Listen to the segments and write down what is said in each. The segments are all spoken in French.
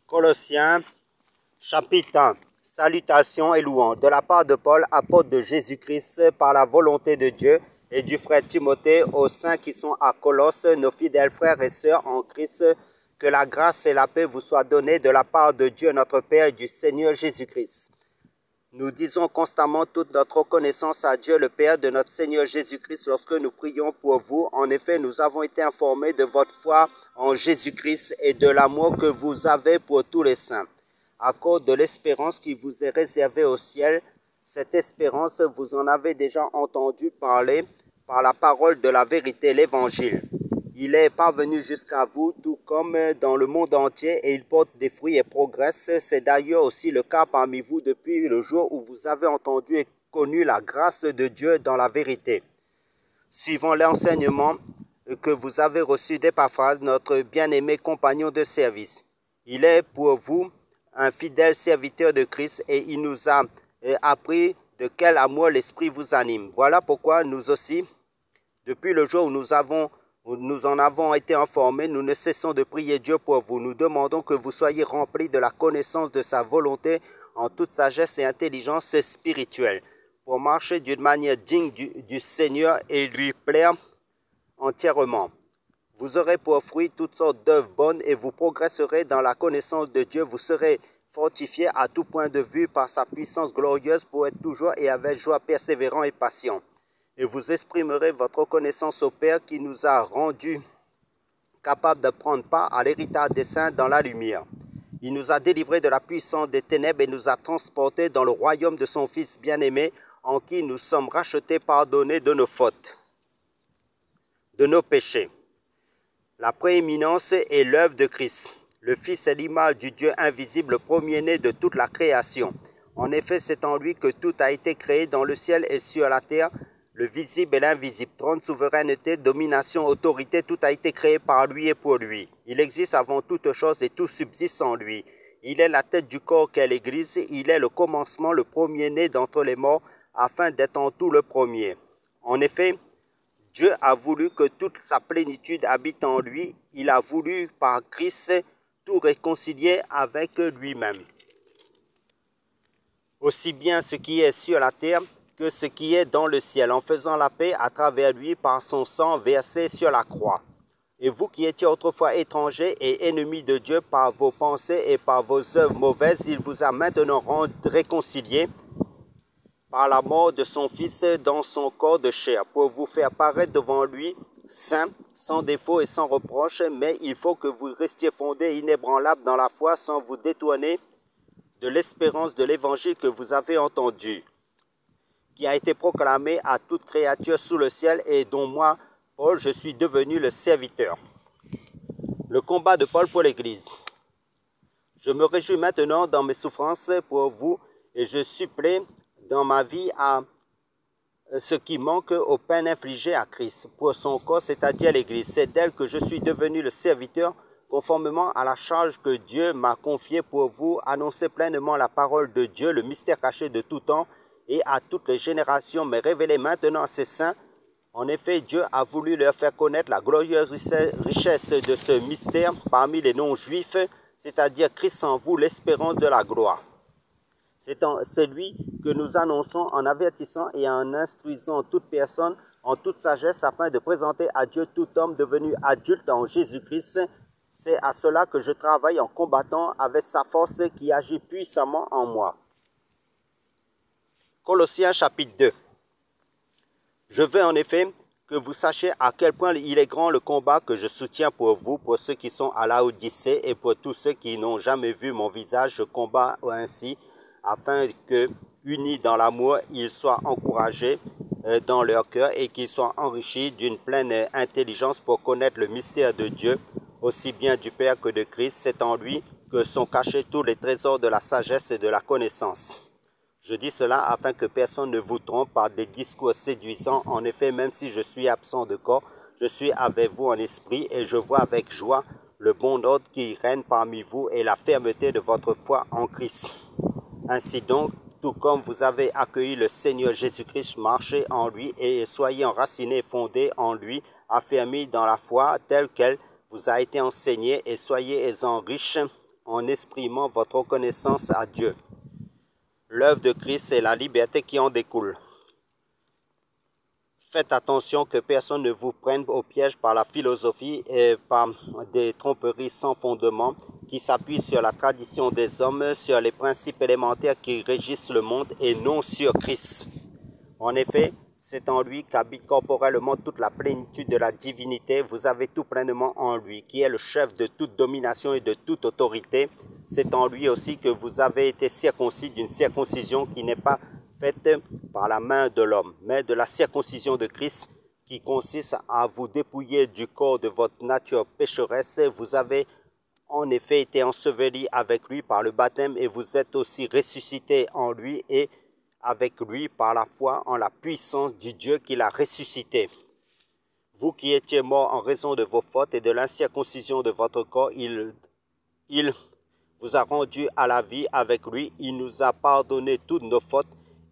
Colossiens, chapitre 1. Salutations et louanges de la part de Paul, apôtre de Jésus-Christ, par la volonté de Dieu, et du frère Timothée, aux saints qui sont à Colosse, nos fidèles frères et sœurs en Christ, que la grâce et la paix vous soient données de la part de Dieu notre Père et du Seigneur Jésus-Christ. Nous disons constamment toute notre reconnaissance à Dieu le Père de notre Seigneur Jésus-Christ lorsque nous prions pour vous. En effet, nous avons été informés de votre foi en Jésus-Christ et de l'amour que vous avez pour tous les saints. À cause de l'espérance qui vous est réservée au ciel, cette espérance, vous en avez déjà entendu parler par la parole de la vérité, l'Évangile. Il est parvenu jusqu'à vous, tout comme dans le monde entier, et il porte des fruits et progresse. C'est d'ailleurs aussi le cas parmi vous depuis le jour où vous avez entendu et connu la grâce de Dieu dans la vérité. Suivant l'enseignement que vous avez reçu d'Épaphras, notre bien-aimé compagnon de service. Il est pour vous un fidèle serviteur de Christ et il nous a appris de quel amour l'Esprit vous anime. Voilà pourquoi nous aussi, depuis le jour où nous en avons été informés, nous ne cessons de prier Dieu pour vous. Nous demandons que vous soyez remplis de la connaissance de sa volonté en toute sagesse et intelligence spirituelle, pour marcher d'une manière digne du Seigneur et lui plaire entièrement. Vous aurez pour fruit toutes sortes d'œuvres bonnes et vous progresserez dans la connaissance de Dieu. Vous serez fortifiés à tout point de vue par sa puissance glorieuse pour être toujours et avec joie persévérant et patient. Et vous exprimerez votre reconnaissance au Père qui nous a rendus capables de prendre part à l'héritage des saints dans la lumière. Il nous a délivrés de la puissance des ténèbres et nous a transportés dans le royaume de son Fils bien-aimé, en qui nous sommes rachetés, pardonnés de nos fautes, de nos péchés. La prééminence est l'œuvre de Christ. Le Fils est l'image du Dieu invisible, le premier-né de toute la création. En effet, c'est en lui que tout a été créé dans le ciel et sur la terre, le visible et l'invisible, trône, souveraineté, domination, autorité, tout a été créé par lui et pour lui. Il existe avant toute chose et tout subsiste en lui. Il est la tête du corps qu'est l'Église, il est le commencement, le premier-né d'entre les morts, afin d'être en tout le premier. En effet, Dieu a voulu que toute sa plénitude habite en lui. Il a voulu par Christ tout réconcilier avec lui-même. Aussi bien ce qui est sur la terre que ce qui est dans le ciel, en faisant la paix à travers lui par son sang versé sur la croix. Et vous qui étiez autrefois étrangers et ennemis de Dieu par vos pensées et par vos œuvres mauvaises, il vous a maintenant réconciliés par la mort de son Fils dans son corps de chair, pour vous faire paraître devant lui saint, sans défaut et sans reproche, mais il faut que vous restiez fondés et inébranlables dans la foi, sans vous détourner de l'espérance de l'évangile que vous avez entendu, qui a été proclamé à toute créature sous le ciel et dont moi, Paul, je suis devenu le serviteur. Le combat de Paul pour l'Église. Je me réjouis maintenant dans mes souffrances pour vous et je supplée dans ma vie à ce qui manque aux peines infligées à Christ pour son corps, c'est-à-dire l'Église. C'est d'elle que je suis devenu le serviteur, conformément à la charge que Dieu m'a confiée pour vous, annoncer pleinement la parole de Dieu, le mystère caché de tout temps et à toutes les générations, mais révélé maintenant à ses saints. En effet, Dieu a voulu leur faire connaître la glorieuse richesse de ce mystère parmi les non-juifs, c'est-à-dire Christ en vous, l'espérance de la gloire. C'est lui que nous annonçons en avertissant et en instruisant toute personne en toute sagesse afin de présenter à Dieu tout homme devenu adulte en Jésus-Christ. C'est à cela que je travaille en combattant avec sa force qui agit puissamment en moi. Colossiens chapitre 2. Je veux en effet que vous sachiez à quel point il est grand le combat que je soutiens pour vous, pour ceux qui sont à Laodicée et pour tous ceux qui n'ont jamais vu mon visage. Je combats ainsi afin que, unis dans l'amour, ils soient encouragés dans leur cœur et qu'ils soient enrichis d'une pleine intelligence pour connaître le mystère de Dieu, aussi bien du Père que de Christ. C'est en lui que sont cachés tous les trésors de la sagesse et de la connaissance. Je dis cela afin que personne ne vous trompe par des discours séduisants. En effet, même si je suis absent de corps, je suis avec vous en esprit et je vois avec joie le bon ordre qui règne parmi vous et la fermeté de votre foi en Christ. Ainsi donc, tout comme vous avez accueilli le Seigneur Jésus-Christ, marchez en lui et soyez enracinés et fondés en lui, affermis dans la foi telle qu'elle vous a été enseignée et soyez-en riches en exprimant votre reconnaissance à Dieu. L'œuvre de Christ et la liberté qui en découle. Faites attention que personne ne vous prenne au piège par la philosophie et par des tromperies sans fondement qui s'appuient sur la tradition des hommes, sur les principes élémentaires qui régissent le monde et non sur Christ. En effet, c'est en lui qu'habite corporellement toute la plénitude de la divinité. Vous avez tout pleinement en lui, qui est le chef de toute domination et de toute autorité. C'est en lui aussi que vous avez été circoncis d'une circoncision qui n'est pas faite par la main de l'homme, mais de la circoncision de Christ, qui consiste à vous dépouiller du corps de votre nature pécheresse. Vous avez en effet été ensevelis avec lui par le baptême et vous êtes aussi ressuscités en lui et avec lui par la foi en la puissance du Dieu qui l'a ressuscité. Vous qui étiez morts en raison de vos fautes et de l'incirconcision de votre corps, il vous a rendu à la vie avec lui. Il nous a pardonné toutes nos fautes.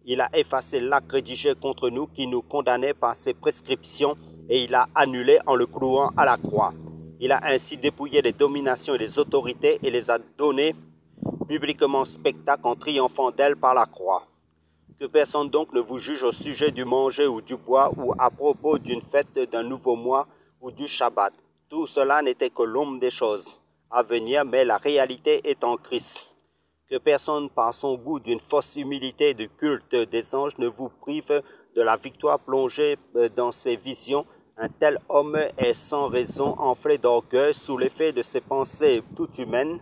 Il a effacé l'acte rédigé contre nous qui nous condamnait par ses prescriptions et il l'a annulé en le clouant à la croix. Il a ainsi dépouillé les dominations et les autorités et les a données publiquement spectacle en triomphant d'elles par la croix. Que personne donc ne vous juge au sujet du manger ou du bois ou à propos d'une fête, d'un nouveau mois ou du Shabbat. Tout cela n'était que l'ombre des choses à venir, mais la réalité est en Christ. Que personne par son goût d'une fausse humilité et du culte des anges ne vous prive de la victoire plongée dans ses visions. Un tel homme est sans raison enflé d'orgueil sous l'effet de ses pensées toutes humaines.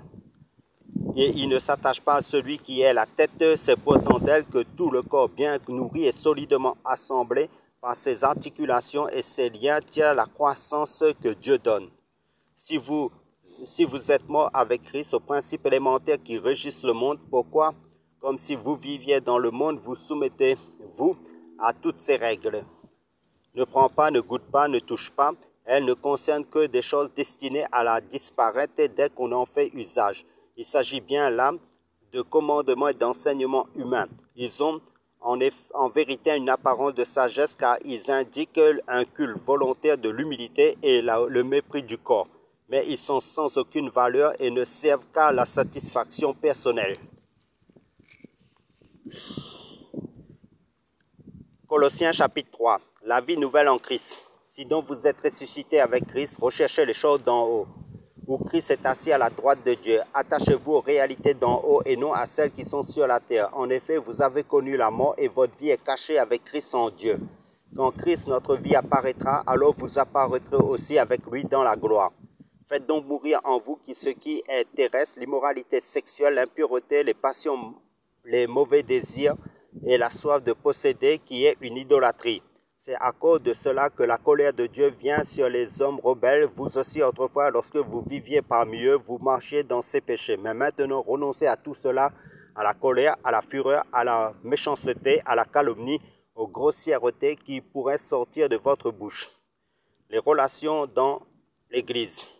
Et il ne s'attache pas à celui qui est la tête, c'est pourtant d'elle que tout le corps bien nourri et solidement assemblé par ses articulations et ses liens tient la croissance que Dieu donne. Si vous êtes mort avec Christ aux principes élémentaires qui régissent le monde, pourquoi, comme si vous viviez dans le monde, vous soumettez-vous à toutes ces règles? Ne prends pas, ne goûte pas, ne touche pas. Elles ne concernent que des choses destinées à la disparaître dès qu'on en fait usage. Il s'agit bien là de commandements et d'enseignements humains. Ils ont en vérité une apparence de sagesse car ils indiquent un culte volontaire de l'humilité et le mépris du corps. Mais ils sont sans aucune valeur et ne servent qu'à la satisfaction personnelle. Colossiens chapitre 3. La vie nouvelle en Christ. Si donc vous êtes ressuscités avec Christ, recherchez les choses d'en haut, où Christ est assis à la droite de Dieu. Attachez-vous aux réalités d'en haut et non à celles qui sont sur la terre. En effet, vous avez connu la mort et votre vie est cachée avec Christ en Dieu. Quand Christ, notre vie, apparaîtra, alors vous apparaîtrez aussi avec lui dans la gloire. Faites donc mourir en vous ce qui est terrestre, l'immoralité sexuelle, l'impureté, les passions, les mauvais désirs et la soif de posséder qui est une idolâtrie. C'est à cause de cela que la colère de Dieu vient sur les hommes rebelles. Vous aussi autrefois, lorsque vous viviez parmi eux, vous marchiez dans ces péchés. Mais maintenant, renoncez à tout cela, à la colère, à la fureur, à la méchanceté, à la calomnie, aux grossièretés qui pourraient sortir de votre bouche. Les relations dans l'Église.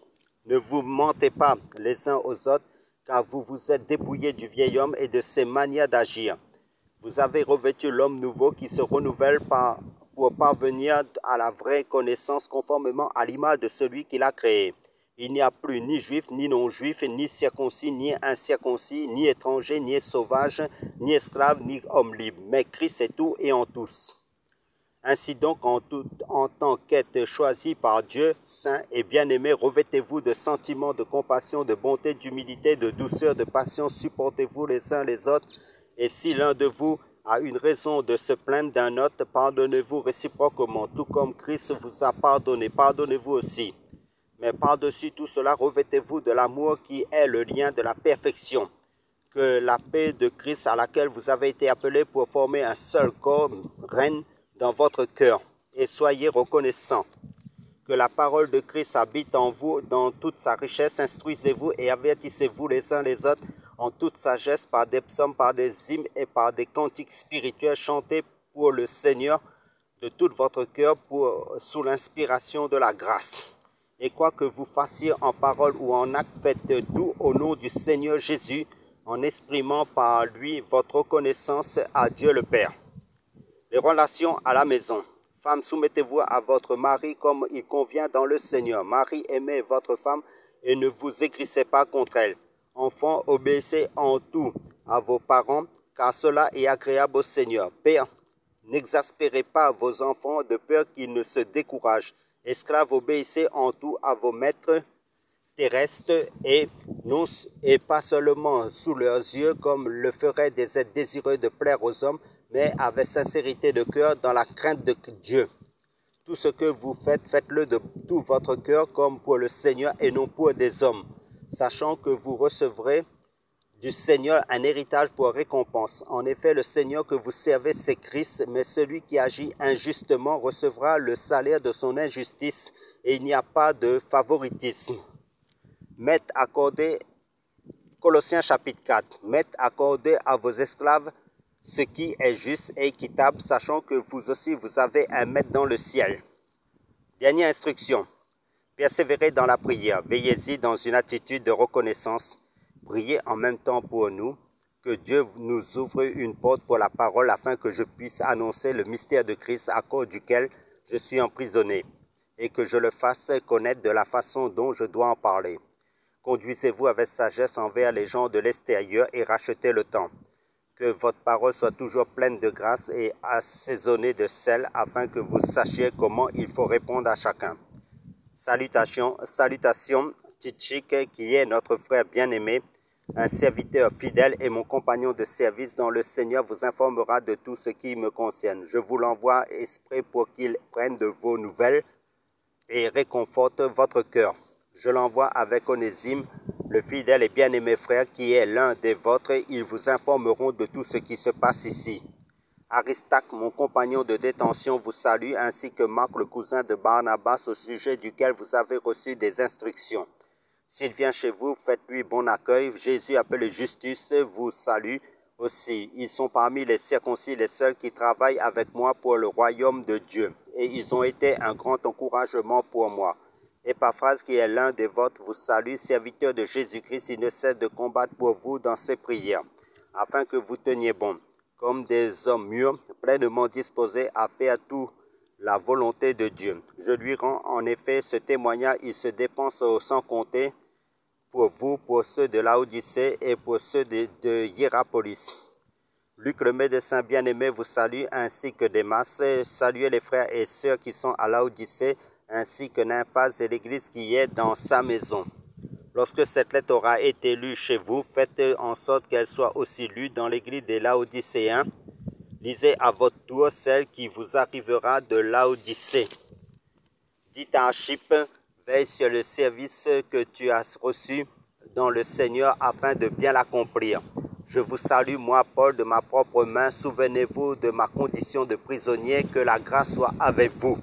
Ne vous mentez pas les uns aux autres, car vous vous êtes dépouillés du vieil homme et de ses manières d'agir. Vous avez revêtu l'homme nouveau qui se renouvelle pour parvenir à la vraie connaissance conformément à l'image de celui qui l'a créé. Il n'y a plus ni juif, ni non-juif, ni circoncis, ni incirconcis, ni étranger, ni sauvage, ni esclave, ni homme libre. Mais Christ est tout et en tous. Ainsi donc, en tant qu'être choisi par Dieu, saint et bien-aimé, revêtez-vous de sentiments de compassion, de bonté, d'humilité, de douceur, de patience, supportez-vous les uns les autres. Et si l'un de vous a une raison de se plaindre d'un autre, pardonnez-vous réciproquement, tout comme Christ vous a pardonné, pardonnez-vous aussi. Mais par-dessus tout cela, revêtez-vous de l'amour qui est le lien de la perfection. Que la paix de Christ à laquelle vous avez été appelés pour former un seul corps règne dans votre cœur et soyez reconnaissants. Que la parole de Christ habite en vous dans toute sa richesse. Instruisez-vous et avertissez-vous les uns les autres en toute sagesse par des psaumes, par des hymnes et par des cantiques spirituels chantés pour le Seigneur de tout votre cœur sous l'inspiration de la grâce. Et quoi que vous fassiez en parole ou en acte, faites tout au nom du Seigneur Jésus en exprimant par lui votre reconnaissance à Dieu le Père. Les relations à la maison. Femmes, soumettez-vous à votre mari comme il convient dans le Seigneur. Mari, aimez votre femme et ne vous aigrissez pas contre elle. Enfants, obéissez en tout à vos parents, car cela est agréable au Seigneur. Père, n'exaspérez pas vos enfants de peur qu'ils ne se découragent. Esclaves, obéissez en tout à vos maîtres terrestres et pas seulement sous leurs yeux comme le feraient des êtres désireux de plaire aux hommes, mais avec sincérité de cœur dans la crainte de Dieu. Tout ce que vous faites, faites-le de tout votre cœur comme pour le Seigneur et non pour des hommes, sachant que vous recevrez du Seigneur un héritage pour récompense. En effet, le Seigneur que vous servez, c'est Christ, mais celui qui agit injustement recevra le salaire de son injustice, et il n'y a pas de favoritisme. Colossiens chapitre 4. Accordez à vos esclaves ce qui est juste et équitable, sachant que vous aussi vous avez un maître dans le ciel. Dernière instruction. Persévérez dans la prière. Veillez-y dans une attitude de reconnaissance. Priez en même temps pour nous, que Dieu nous ouvre une porte pour la parole afin que je puisse annoncer le mystère de Christ à cause duquel je suis emprisonné et que je le fasse connaître de la façon dont je dois en parler. Conduisez-vous avec sagesse envers les gens de l'extérieur et rachetez le temps. Que votre parole soit toujours pleine de grâce et assaisonnée de sel afin que vous sachiez comment il faut répondre à chacun. Salutations, Tichik, qui est notre frère bien-aimé, un serviteur fidèle et mon compagnon de service dans le Seigneur vous informera de tout ce qui me concerne. Je vous l'envoie exprès pour qu'il prenne de vos nouvelles et réconforte votre cœur. Je l'envoie avec Onésime, le fidèle et bien-aimé frère qui est l'un des vôtres. Ils vous informeront de tout ce qui se passe ici. Aristarque, mon compagnon de détention, vous salue, ainsi que Marc, le cousin de Barnabas, au sujet duquel vous avez reçu des instructions. S'il vient chez vous, faites-lui bon accueil. Jésus, appelé Justus, vous salue aussi. Ils sont parmi les circoncis les seuls qui travaillent avec moi pour le royaume de Dieu, et ils ont été un grand encouragement pour moi. Épaphrase, qui est l'un des vôtres, vous salue, serviteur de Jésus-Christ. Il ne cesse de combattre pour vous dans ses prières, afin que vous teniez bon, comme des hommes mûrs, pleinement disposés à faire tout la volonté de Dieu. Je lui rends en effet ce témoignage, il se dépense sans compter pour vous, pour ceux de Laodicée et pour ceux de Hiérapolis. Luc, le médecin bien-aimé, vous salue, ainsi que Démas. Saluez les frères et sœurs qui sont à Laodicée, ainsi que Nymphase et l'église qui est dans sa maison. Lorsque cette lettre aura été lue chez vous, faites en sorte qu'elle soit aussi lue dans l'église des Laodicéens. Lisez à votre tour celle qui vous arrivera de Laodicée. Dites à Archippe, veille sur le service que tu as reçu dans le Seigneur afin de bien l'accomplir. Je vous salue, moi, Paul, de ma propre main. Souvenez-vous de ma condition de prisonnier, que la grâce soit avec vous.